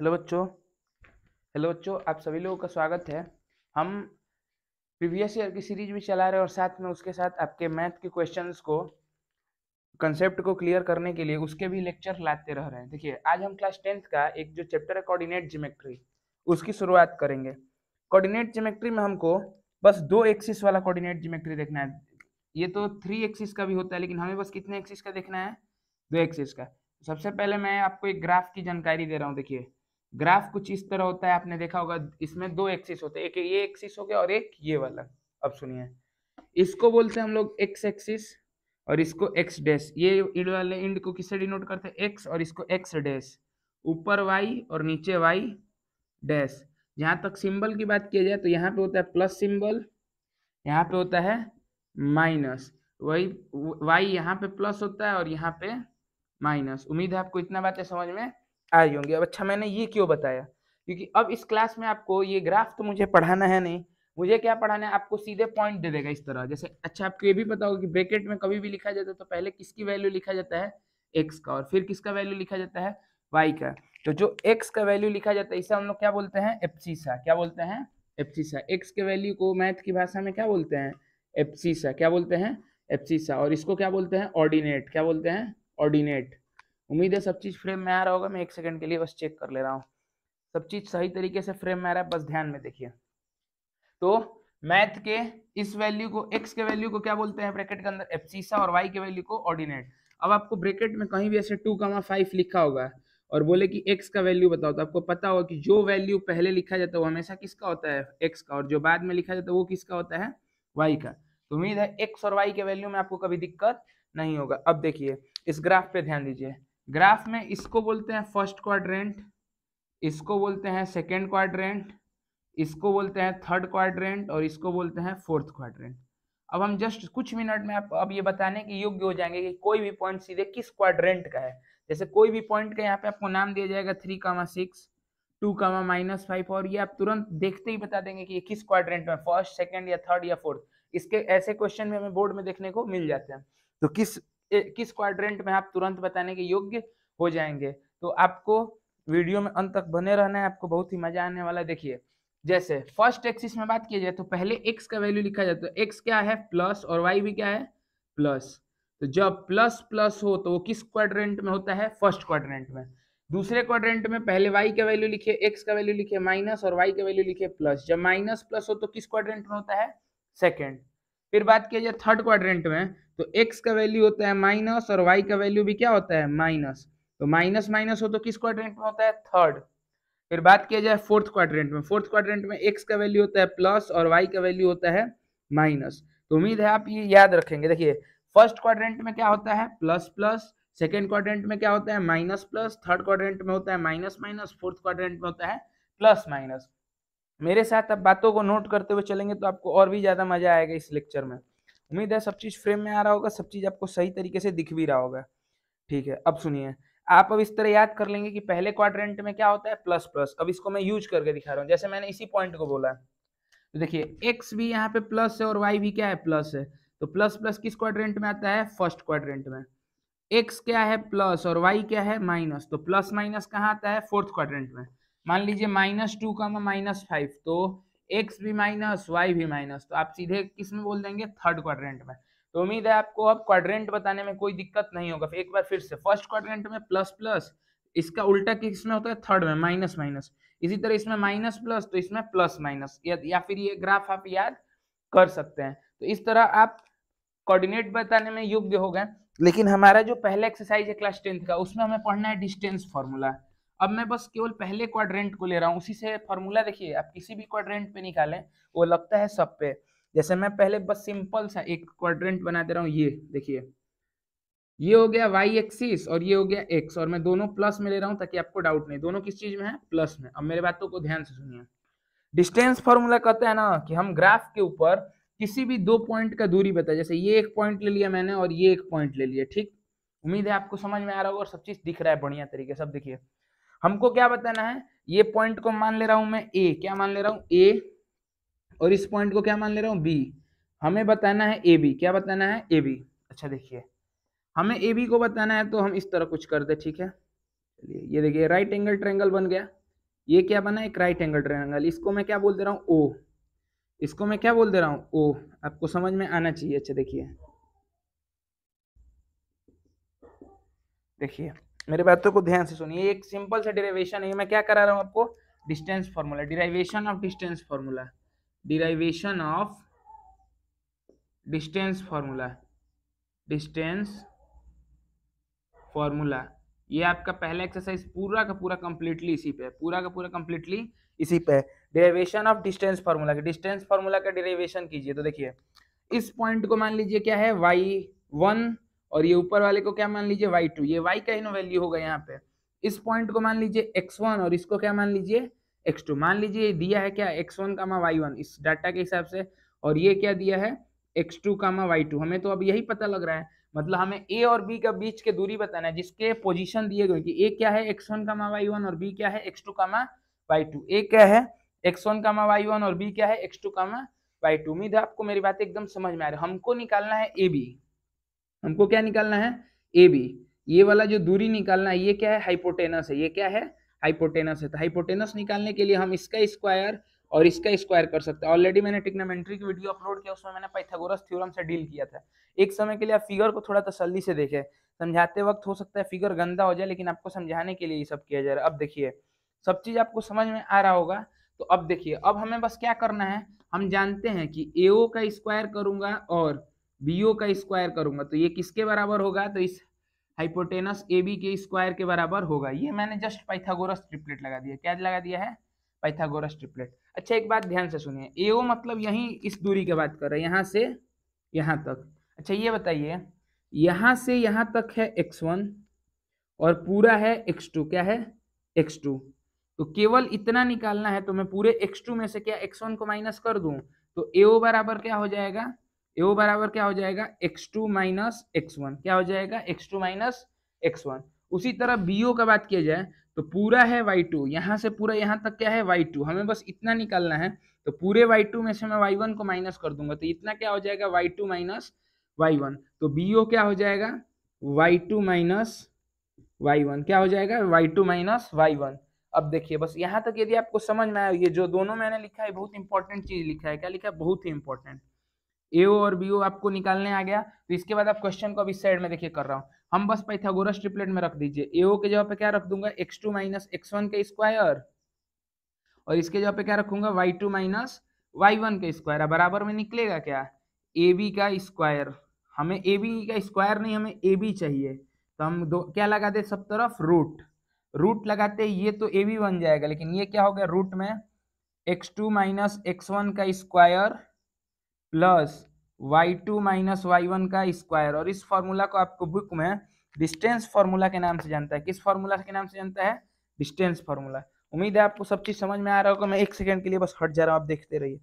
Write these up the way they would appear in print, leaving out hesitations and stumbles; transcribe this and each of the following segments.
Hello बच्चों, आप सभी लोगों का स्वागत है। हम प्रीवियस ईयर की सीरीज भी चला रहे हैं और साथ में उसके साथ आपके मैथ के क्वेश्चंस को कंसेप्ट को क्लियर करने के लिए उसके भी लेक्चर लाते रह रहे हैं। देखिए, आज हम क्लास 10th का एक जो चैप्टर है कोऑर्डिनेट ज्योमेट्री, उसकी शुरुआत करेंगे। कोऑर्डिनेट ज्योमेट्री में हमको बस 2 एक्सिस वाला कोऑर्डिनेट ज्योमेट्री देखना है। ये तो 3 एक्सिस का भी होता है, लेकिन हमें बस कितने एक्सिस का देखना है? 2 एक्सिस का। सबसे पहले मैं आपको एक ग्राफ की जानकारी दे रहा हूँ। देखिए, ग्राफ कुछ इस तरह होता है, आपने देखा होगा। इसमें 2 एक्सिस होते हैं, एक ये एक्सिस हो गया और एक ये वाला। अब सुनिए, इसको बोलते हैं हम लोग एक्स एक्सिस और इसको एक्स डैश। ये इंड वाले इंड को किससे डिनोट करते हैं? एक्स, और इसको एक्स डैश। ऊपर वाई और नीचे वाई डैश। जहां तक सिंबल की बात की जाए तो यहाँ पे होता है प्लस सिंबल, यहाँ पे होता है माइनस। वही वाई यहाँ पे प्लस होता है और यहाँ पे माइनस। उम्मीद है आपको इतना बातें समझ में आ रही होंगी। अब अच्छा, मैंने ये क्यों बताया? क्योंकि अब इस क्लास में आपको ये ग्राफ तो मुझे पढ़ाना है नहीं। मुझे क्या पढ़ाना है? आपको सीधे पॉइंट दे देगा इस तरह। जैसे अच्छा, आपको ये भी पता होगा कि ब्रैकेट में कभी भी लिखा जाता है तो पहले किसकी वैल्यू लिखा जाता है? एक्स का, और फिर किसका वैल्यू लिखा जाता है? वाई का। तो जो एक्स का वैल्यू लिखा जाता है इसे हम लोग क्या बोलते हैं? एब्सिसा। क्या बोलते हैं? एब्सिसा। एक्स के वैल्यू को मैथ की भाषा में क्या बोलते हैं? एब्सिसा। क्या बोलते हैं? एब्सिसा। और इसको क्या बोलते हैं? ऑर्डिनेट। क्या बोलते हैं? ऑर्डिनेट। उम्मीद है सब चीज फ्रेम में आ रहा होगा। मैं एक सेकंड के लिए बस चेक कर ले रहा हूँ सब चीज सही तरीके से फ्रेम में आ रहा है। बस ध्यान में देखिए। तो मैथ के इस वैल्यू को, एक्स के वैल्यू को क्या बोलते हैं ब्रैकेट के अंदर? एब्सिसा। और वाई के वैल्यू को ऑर्डिनेट। अब आपको ब्रैकेट में कहीं भी ऐसे 2,5 लिखा होगा और बोले कि एक्स का वैल्यू बताओ, तो आपको पता होगा कि जो वैल्यू पहले लिखा जाता है वो हमेशा किसका होता है? एक्स का। और जो बाद में लिखा जाता है वो किसका होता है? वाई का। तो उम्मीद है एक्स और वाई के वैल्यू में आपको कभी दिक्कत नहीं होगा। अब देखिए, इस ग्राफ पे ध्यान दीजिए। ग्राफ में इसको बोलते हैं फर्स्ट क्वाड्रेंट, इसको बोलते हैं सेकेंड क्वाड्रेंट, इसको बोलते हैं थर्ड क्वाड्रेंट, और इसको बोलते हैं फोर्थ क्वाड्रेंट। अब हम जस्ट कुछ मिनट में आप अब ये बताने के योग्य हो जाएंगे कि कोई भी पॉइंट सीधे किस क्वाड्रेंट का है। जैसे कोई भी पॉइंट का यहाँ पे आपको नाम दिया जाएगा 3,6, 2,-5, और ये आप तुरंत देखते ही बता देंगे कि ये किस क्वाड्रेंट में, फर्स्ट, सेकंड या थर्ड या फोर्थ। इसके ऐसे क्वेश्चन में हमें बोर्ड में देखने को मिल जाते हैं। तो किस क्वाड्रेंट में आप तुरंत बताने के योग्य हो जाएंगे। तो आपको वीडियो में अंत तक बने रहना है, आपको बहुत ही मजा आने वाला है। देखिए, जैसे फर्स्ट एक्सिस में बात की जाए तो पहले एक्स का वैल्यू लिखा जाता है। एक्स क्या है? प्लस, और वाई भी क्या है? प्लस। तो जब प्लस प्लस हो तो वो किस क्वाड्रेंट में होता है? फर्स्ट क्वाड्रेंट में। दूसरे क्वाड्रेंट में पहले वाई का वैल्यू लिखिए, एक्स का वैल्यू लिखिए माइनस, और वाई का वैल्यू लिखिए प्लस। जब माइनस प्लस हो तो किस क्वाड्रेंट में होता है? सेकेंड। फिर बात की जाए थर्ड क्वाड्रेंट में, तो एक्स का वैल्यू होता है माइनस और वाई का वैल्यू भी क्या होता है? माइनस। तो माइनस माइनस हो तो किस क्वाड्रेंट में होता है? थर्ड। फिर बात किया जाए फोर्थ क्वाड्रेंट में, फोर्थ क्वाड्रेंट में एक्स का वैल्यू होता है प्लस और वाई का वैल्यू होता है माइनस। तो उम्मीद है आप ये याद रखेंगे। देखिए, फर्स्ट क्वाड्रेंट में क्या होता है? Plus plus. सेकेंड क्वाड्रेंट में क्या होता है? Minus plus. थर्ड क्वाड्रेंट में होता है माइनस माइनस। फोर्थ क्वाड्रेंट में होता है प्लस माइनस। मेरे साथ आप बातों को नोट करते हुए चलेंगे तो आपको और भी ज्यादा मजा आएगा इस लेक्चर में। उम्मीद है सब चीज फ्रेम में आ रहा होगा, सब चीज आपको सही तरीके से दिख भी रहा होगा। ठीक है, अब सुनिए। आप अब इस तरह याद कर लेंगे कि पहले क्वाड्रेंट में क्या होता है? Plus plus. अब इसको मैं यूज करके दिखा रहा हूँ, जैसे मैंने इसी पॉइंट को बोला। तो देखिए, एक्स भी यहाँ पे प्लस है और वाई भी क्या है? प्लस है। तो प्लस प्लस किस क्वाड्रेंट में आता है? फर्स्ट क्वाड्रेंट में। एक्स क्या है? प्लस, और वाई क्या है? माइनस। तो प्लस माइनस कहाँ आता है? फोर्थ क्वाड्रेंट में। मान लीजिए -2, -5, तो एक्स भी माइनस, वाई भी माइनस, तो आप सीधे किस में बोल देंगे? थर्ड क्वाड्रेंट में। तो उम्मीद है आपको अब क्वाड्रेंट बताने में कोई दिक्कत नहीं होगा। एक बार फिर से, फर्स्ट क्वाड्रेंट में प्लस प्लस, इसका उल्टा किस में होता है? थर्ड में, माइनस माइनस। इसी तरह इसमें माइनस प्लस तो इसमें प्लस माइनस, या फिर ये ग्राफ आप याद कर सकते हैं। तो इस तरह आप कोऑर्डिनेट बताने में योग्य हो गए। लेकिन हमारा जो पहला एक्सरसाइज है क्लास 10th का, उसमें हमें पढ़ना है डिस्टेंस फार्मूला। अब मैं बस केवल पहले क्वाड्रेंट को ले रहा हूँ, उसी से फार्मूला देखिए आप किसी भी क्वाड्रेंट पे निकालें वो लगता है सब पे। जैसे मैं पहले बस सिंपल सा एक क्वाड्रेंट बना दे रहा हूँ। ये देखिए, ये हो गया वाई एक्सिस और ये हो गया एक्स, और मैं दोनों प्लस में ले रहा हूँ ताकि आपको डाउट नहीं। दोनों किस चीज में है? प्लस में। अब मेरे बातों को ध्यान से सुनिए। डिस्टेंस फॉर्मूला कहते हैं ना कि हम ग्राफ के ऊपर किसी भी 2 पॉइंट का दूरी बताए। जैसे ये एक पॉइंट ले लिया मैंने और ये एक पॉइंट ले लिया, ठीक। उम्मीद है आपको समझ में आ रहा होगा और सब चीज दिख रहा है बढ़िया तरीके से। सब देखिए, हमको क्या बताना है? ये पॉइंट को मान ले रहा हूं मैं ए। क्या मान ले रहा हूं? ए। और इस पॉइंट को क्या मान ले रहा हूं? बी। हमें बताना है ए बी। क्या बताना है? A B. अच्छा देखिए, हमें ए बी को बताना है तो हम इस तरह कुछ कर दे, ठीक है। चलिए, ये देखिए राइट एंगल ट्रायंगल बन गया। ये क्या बना, एक राइट एंगल ट्रायंगल, इसको मैं क्या बोल दे रहा हूँ, ओ, इसको मैं क्या बोल दे रहा हूँ, ओ। आपको समझ में आना चाहिए। अच्छा देखिए, देखिए मेरे बातों को ध्यान से सुनिए, एक सिंपल सा डेरिवेशन है, मैं क्या करा रहा हूँ आपको, distance formula, derivation of distance formula, derivation of distance formula, distance formula. ये आपका पहला एक्सरसाइज पूरा का पूरा कंप्लीटली इसी पे है, पूरा का पूरा कंप्लीटली इसी पे है। Derivation of distance formula, distance formula का डेरिवेशन कीजिए। तो देखिए, इस पॉइंट को मान लीजिए क्या है, y1, और ये ऊपर वाले को क्या मान लीजिए, y2, ये y का ही वैल्यू होगा यहाँ पे। इस पॉइंट को मान लीजिए x1 और इसको क्या मान लीजिए x2। मान लीजिए दिया है क्या, x1 कामा y1 इस डाटा के हिसाब से, और ये क्या दिया है x2 कामा y2। हमें तो अब यही पता लग रहा है, मतलब हमें a और b का बीच के दूरी बताना है, जिसके पोजीशन दिए गए कि a क्या है x1 कामा y1 और b क्या है x2 कामा y2। a क्या है x1 कामा y1 और b क्या है x2 कामा y2। उम्मीद है आपको मेरी बात एकदम समझ में आ रही है। हमको निकालना है ab, हमको क्या निकालना है, ab। ये वाला जो दूरी निकालना है, ये क्या है, हाइपोटेनस है, ये क्या है, हाइपोटेनस है। तो हाइपोटेनस निकालने के लिए हम इसका स्क्वायर और इसका स्क्वायर कर सकते हैं। ऑलरेडी मैंने ट्रिग्नोमेट्री की वीडियो अपलोड किया, उसमें मैंने पाइथागोरस थ्योरम से डील किया था। एक समय के लिए आप फिगर को थोड़ा तसल्ली से देखें, समझाते वक्त हो सकता है फिगर गंदा हो जाए, लेकिन आपको समझाने के लिए ये सब किया जा रहा है। अब देखिए, सब चीज आपको समझ में आ रहा होगा। तो अब देखिए, अब हमें बस क्या करना है, हम जानते हैं कि AO का स्क्वायर करूंगा और BO का स्क्वायर करूंगा तो ये किसके बराबर होगा, तो इस हाइपोटेनस AB के स्क्वायर के बराबर होगा। ये मैंने जस्ट पाइथागोरस ट्रिपलेट लगा दिया। क्या लगा दिया है, पाइथागोरस ट्रिपलेट। अच्छा एक बात ध्यान से सुनिए, AO मतलब यही इस दूरी की बात कर रहे हैं, यहाँ से यहाँ तक। अच्छा ये बताइए, यहाँ से यहाँ तक है x1 और पूरा है x2, क्या है x2। तो केवल इतना निकालना है, तो मैं पूरे x2 में से क्या x1 को माइनस कर दूं, तो AO बराबर क्या हो जाएगा, AO बराबर क्या हो जाएगा x2 माइनस x1, क्या हो जाएगा x2 माइनस x1। उसी तरह BO का बात किया जाए तो पूरा है y2, यहाँ से पूरा यहाँ तक क्या है y2, हमें बस इतना निकालना है। तो पूरे y2 में से मैं y1 को माइनस कर दूंगा, तो इतना क्या हो जाएगा y2 माइनस y1। तो BO क्या हो जाएगा y2 माइनस y1, क्या हो जाएगा y2 माइनस y1। अब देखिए बस यहाँ तक यदि आपको समझ में आया, ये जो दोनों मैंने लिखा है बहुत इंपॉर्टेंट चीज लिखा है, क्या लिखा है, बहुत ही इंपॉर्टेंट। AO और BO आपको निकालने आ गया, तो इसके बाद आप क्वेश्चन को अब इस साइड में देखिए कर रहा हूँ। हम बस पाइथागोरस ट्रिपलेट में रख दीजिए, AO के जगह पे क्या रख दूंगा x2 माइनस x1 का स्क्वायर, और इसके जगह पे क्या रखूंगा y2 माइनस y1 का स्क्वायर। बराबर में निकलेगा क्या, AB का स्क्वायर। हमें AB का स्क्वायर नहीं, हमें AB चाहिए, तो हम दो क्या लगा दे सब तरफ, रूट। रूट लगाते ये तो AB बन जाएगा, लेकिन ये क्या हो गया, रूट में x2 माइनस x1 का square plus y2 minus y1 का स्क्वायर। और इस फॉर्मूला को आपको बुक में डिस्टेंस फॉर्मूला के नाम से जानता है। किस फॉर्मूला के नाम से जानता है, डिस्टेंस फॉर्मूला। उम्मीद है आपको सब चीज समझ में आ रहा होगा। मैं एक सेकंड के लिए बस हट जा रहा हूँ, आप देखते रहिए,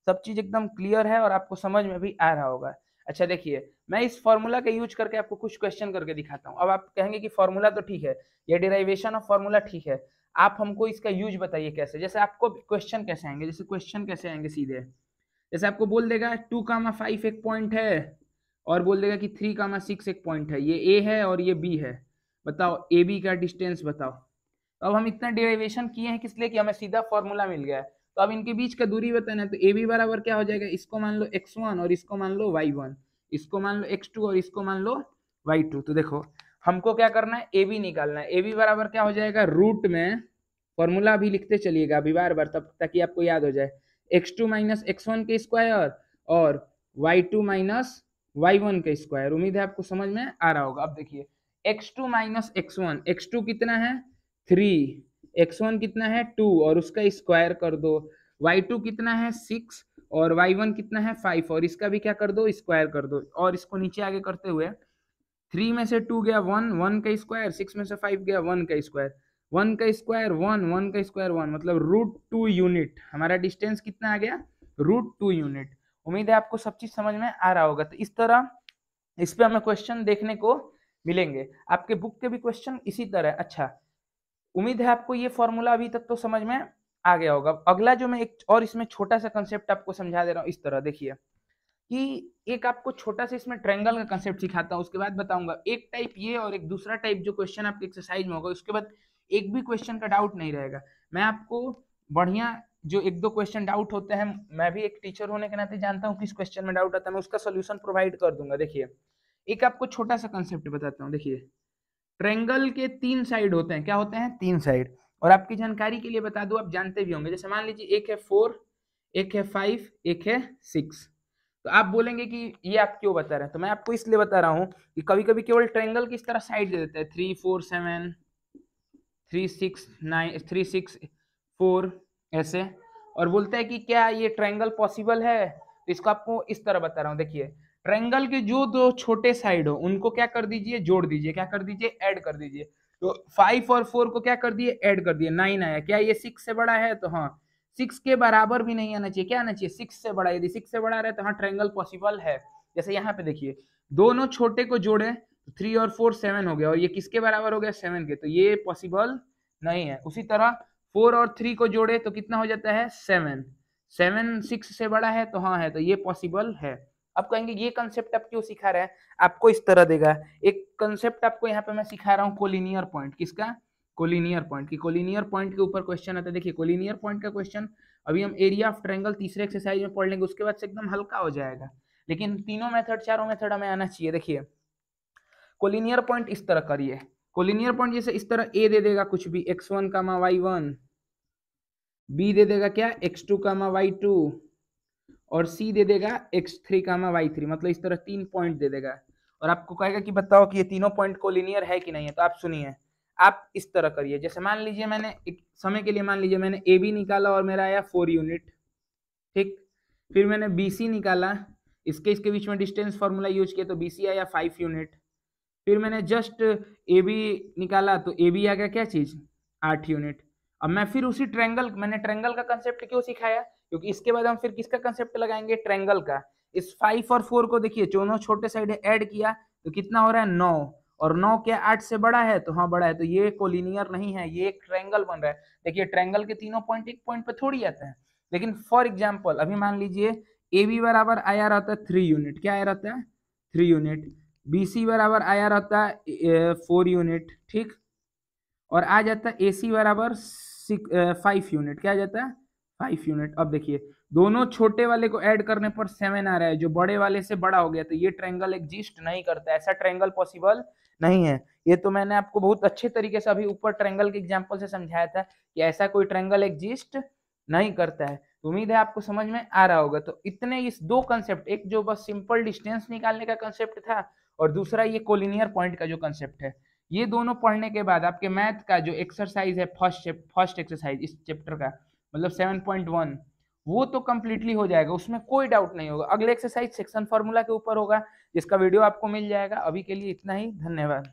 सब चीज एकदम क्लियर है और आपको समझ में भी आ रहा होगा। अच्छा देखिए, मैं इस फॉर्मूला का यूज करके आपको कुछ क्वेश्चन करके दिखाता हूँ। अब आप कहेंगे कि फॉर्मूला तो ठीक है, ये डेरिवेशन ऑफ फॉर्मूला ठीक है, आप हमको इसका यूज बताइए कैसे। जैसे आपको क्वेश्चन कैसे आएंगे, जैसे क्वेश्चन कैसे आएंगे सीधे, जैसे आपको बोल देगा 2,5 एक पॉइंट है, और बोल देगा कि 3,6 एक पॉइंट है, ये ए है और ये बी है, बताओ ए बी का डिस्टेंस बताओ। तो अब हम इतना डेरिवेशन किए हैं किस लिए, कि हमें सीधा फॉर्मूला मिल गया है। तो अब इनके बीच का दूरी बताना है, तो ए बी बराबर क्या हो जाएगा, इसको मान लो x1 और इसको मान लो y1, इसको मान लो x2 और इसको मान लो y2। तो देखो हमको क्या करना है, ए बी निकालना है। ए बी बराबर क्या हो जाएगा, रूट में, फॉर्मूला अभी लिखते चलिएगा अभी बार बार, तब ताकि आपको याद हो जाए, x2 माइनस x1 के स्क्वायर और y2 माइनस y1 के स्क्वायर। उम्मीद है आपको समझ में आ रहा होगा। अब देखिए, x2 माइनस x1, x2 कितना है 3, x1 कितना है 2 और उसका स्क्वायर कर दो, y2 कितना है 6 और y1 कितना है 5 और इसका भी क्या कर दो, स्क्वायर कर दो। और इसको नीचे आगे करते हुए 3 में से 2 गया 1, 1 का स्क्वायर, 6 में से 5 गया 1 का स्क्वायर, 1 का स्क्वायर 1, 1 का स्क्वायर 1, मतलब √2 यूनिट। हमारा डिस्टेंस कितना आ गया, √2 यूनिट। उम्मीद है आपको सब चीज समझ में आ रहा होगा। तो इस तरह इस पे हमें क्वेश्चन देखने को मिलेंगे, आपके बुक के भी क्वेश्चन इसी तरह। अच्छा, उम्मीद है आपको ये फॉर्मूला अभी तक तो समझ में आ गया होगा। अगला जो मैं एक और इसमें छोटा सा कंसेप्ट आपको समझा दे रहा हूँ, इस तरह देखिए कि एक आपको छोटा सा इसमें ट्रायंगल का कंसेप्ट सिखाता हूँ, उसके बाद बताऊंगा एक टाइप ये और एक दूसरा टाइप जो क्वेश्चन आपके एक्सरसाइज में होगा, उसके बाद एक भी क्वेश्चन का डाउट नहीं रहेगा। मैं आपको बढ़िया जो एक दो क्वेश्चन डाउट होते हैं, मैं भी एक टीचर होने के नाते जानता हूँ किस क्वेश्चन में डाउट आता है, मैं उसका सोल्यूशन प्रोवाइड कर दूंगा। देखिए एक आपको छोटा सा कंसेप्ट बताता हूँ। देखिए ट्रायंगल के 3 साइड होते हैं, क्या होते हैं? 3 साइड। और आपकी जानकारी के लिए बता दूं, आप जानते भी होंगे, जैसे मान लीजिए एक है 4, एक है 5, एक है 6। तो आप बोलेंगे कि ये आप क्यों बता रहे हैं? तो मैं आपको इसलिए बता रहा हूँ कि कभी कभी केवल ट्रायंगल की इस तरह साइड दे देता है, 3 4 7, 3 6 9, 3 6 4 ऐसे, और बोलता है कि क्या ये ट्रायंगल पॉसिबल है? तो इसको आपको इस तरह बता रहा हूँ। देखिए ट्रायंगल के जो दो छोटे साइड हो उनको क्या कर दीजिए? जोड़ दीजिए। क्या कर दीजिए? ऐड कर दीजिए। तो 5 और 4 को क्या कर दिए? ऐड कर दिए, 9 आया। क्या ये 6 से बड़ा है? तो हाँ। 6 के बराबर भी नहीं आना चाहिए, क्या आना चाहिए? 6 से बड़ा। यदि 6 से बड़ा रहे तो हाँ ट्रायंगल पॉसिबल है। जैसे यहाँ पे देखिए दोनों छोटे को जोड़े, 3 और 4 7 हो गया, और ये किसके बराबर हो गया? 7 के, तो ये पॉसिबल नहीं है। उसी तरह 4 और 3 को जोड़े तो कितना हो जाता है? 7। 7 6 से बड़ा है तो हाँ है, तो ये पॉसिबल है। अब कहेंगे ये कंसेप्ट आप क्यों सिखा रहे हैं? आपको इस तरह देगा एक कंसेप्ट, आपको यहाँ पे मैं सिखा रहा हूँ कोलिनियर पॉइंट। किसका? कोलिनियर पॉइंट की। कोलिनियर पॉइंट के ऊपर क्वेश्चन आता है। देखिए कोलिनियर पॉइंट का क्वेश्चन अभी हम एरिया ऑफ ट्रायंगल तीसरे एक्सरसाइज में पढ़ लेंगे, उसके बाद से एकदम हल्का हो जाएगा। लेकिन तीनों मेथड, चारों मेथड हमें आना चाहिए। देखिए कोलिनियर पॉइंट इस तरह करिए। कोलिनियर पॉइंट जैसे इस तरह ए दे देगा कुछ भी, x1, y1, बी दे देगा क्या? x2, y2, और सी दे देगा x3, y3, मतलब इस तरह 3 पॉइंट दे देगा। और आपको कहेगा कि बताओ कि ये तीनों पॉइंट कोलिनियर है कि नहीं है। तो आप सुनिए, आप इस तरह करिए। जैसे मान लीजिए मैंने एक समय के लिए मान लीजिए मैंने ए बी निकाला और मेरा आया 4 यूनिट, ठीक। फिर मैंने बी सी निकाला, इसके बीच में डिस्टेंस फॉर्मूला यूज किया तो बी सी आया 5 यूनिट। फिर मैंने जस्ट ए बी निकाला तो ए बी आ गया क्या चीज? 8 यूनिट। अब मैं फिर उसी ट्रायंगल, मैंने ट्रायंगल का कंसेप्ट क्यों सिखाया? क्योंकि इसके बाद हम फिर किसका कंसेप्ट लगाएंगे? ट्रायंगल का। इस 5 और 4 को देखिए दोनों छोटे साइड ऐड किया तो कितना हो रहा है? 9। और 9 क्या 8 से बड़ा है? तो हाँ बड़ा है, तो ये कोलिनियर नहीं है, ये एक ट्रायंगल बन रहा है। देखिए ट्रायंगल के तीनों पॉइंट एक पॉइंट पे थोड़ी आता है। लेकिन फॉर एग्जाम्पल अभी मान लीजिए ए बी बराबर आया रहता है 3 यूनिट, क्या आया रहता है? 3 यूनिट। बी सी बराबर आया रहता है 4 यूनिट, ठीक। और आ जाता है ए सी बराबर 5 यूनिट, क्या आ जाता है? 5 यूनिट। अब देखिए दोनों छोटे वाले को ऐड करने पर 7 आ रहा है, जो बड़े वाले से बड़ा हो गया, तो ये ट्रायंगल एग्जिस्ट नहीं करता, ऐसा ट्रायंगल पॉसिबल नहीं है। ये तो मैंने आपको बहुत अच्छे तरीके से अभी ऊपर ट्रायंगल के एग्जांपल से समझाया था कि ऐसा कोई ट्रायंगल एग्जिस्ट नहीं करता है। तो उम्मीद है आपको समझ में आ रहा होगा। तो इतने इस दो कंसेप्ट, एक जो बस सिंपल डिस्टेंस निकालने का कंसेप्ट था, और दूसरा ये कोलिनियर पॉइंट का जो कंसेप्ट है, ये दोनों पढ़ने के बाद आपके मैथ का जो एक्सरसाइज है फर्स्ट एक्सरसाइज इस चैप्टर का, मतलब 7.1, वो तो कंप्लीटली हो जाएगा, उसमें कोई डाउट नहीं होगा। अगले एक्सरसाइज सेक्शन फार्मूला के ऊपर होगा, जिसका वीडियो आपको मिल जाएगा। अभी के लिए इतना ही, धन्यवाद।